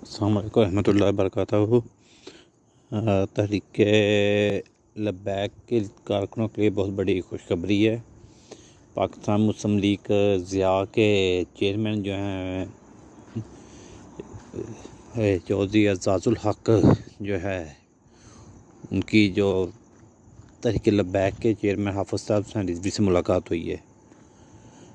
अस्सलाम वालेकुम रहमतुल्लाहि व बरकातहू। तहरीक लब्बैक के कारकुनों के लिए बहुत बड़ी खुशखबरी है। पाकिस्तान मुस्लिम लीग ज़िया के चेयरमैन जो हैं चौधरी एजाज़ुल हक जो है, उनकी जो तहरीक लब्बैक के चेयरमैन हाफिज़ साहब रिजवी से मुलाकात हुई है।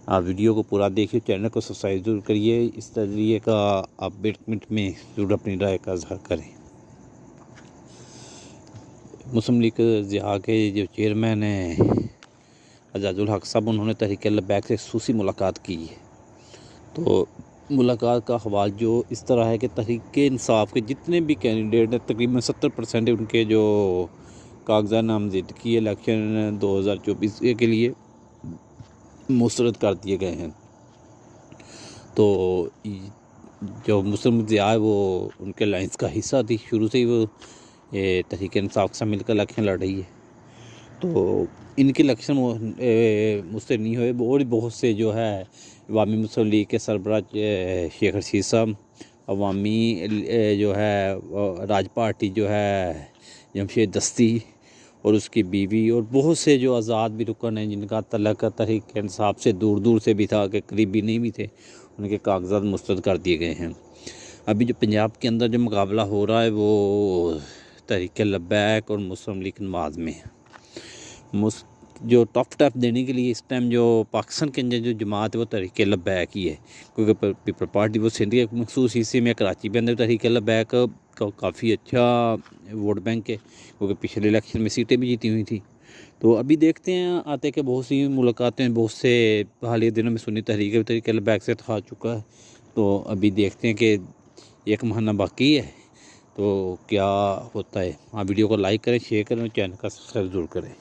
आप वीडियो को पूरा देखिए, चैनल को सब्सक्राइब ज़रूर करिए। इस तरीके का आप मिनट में ज़रूर अपनी राय का इज़हार करें। मुस्लिम लीग ज़िया के जो चेयरमैन हैं एजाज़ुल हक साहब, उन्होंने तहरीक लब्बैक से खसूसी मुलाकात की है। तो मुलाकात का हवाल जो इस तरह है कि तहरीक इंसाफ के जितने भी कैंडिडेट हैं, तकरीबन 70% उनके जो कागज़ात नामज़दगी इलेक्शन 2024 के लिए मुस्तरद कर दिए गए हैं। तो जो मुस्लिम ज़िया है वो उनके लाइन्स का हिस्सा थी, शुरू से ही वो तहरीक इंसाफ से मिलकर इलेक्शन लड़ रही है। तो इनके इलेक्शन मुझसे नहीं हुए, और बहुत से जो है अवामी मुस्लिम लीग के सरबराह शेख रशीद साहब, अवामी जो है राज पार्टी जो है जमशेद दस्ती और उसकी बीवी, और बहुत से जो आज़ाद भी रुकन हैं जिनका तल्लक तहरीक इंसाफ से दूर दूर से भी था, कि करीबी नहीं भी थे, उनके कागजात मुस्तरद कर दिए गए हैं। अभी जो पंजाब के अंदर जो मुकाबला हो रहा है वो तहरीक लब्बैक और मुस्लिम लीग नवाज़ में है। जो टफ देने के लिए इस टाइम जो पाकिस्तान के अंदर जो जमात है वो तहरीक लब्बैक ही है, क्योंकि पीपल पार्टी वो सिंध के मखसूस हिस्से में कराची के अंदर तहरीक लब्बैक का काफ़ी अच्छा वोट बैंक है, क्योंकि पिछले इलेक्शन में सीटें भी जीती हुई थी। तो अभी देखते हैं आते कि बहुत सी मुलाकातें बहुत से हालिया दिनों में सुन्नी तहरीक लब्बैक से खा चुका है। तो अभी देखते हैं कि एक महीना बाकी है तो क्या होता है। आप वीडियो को लाइक करें, शेयर करें और चैनल का सब्सक्राइब ज़रूर करें।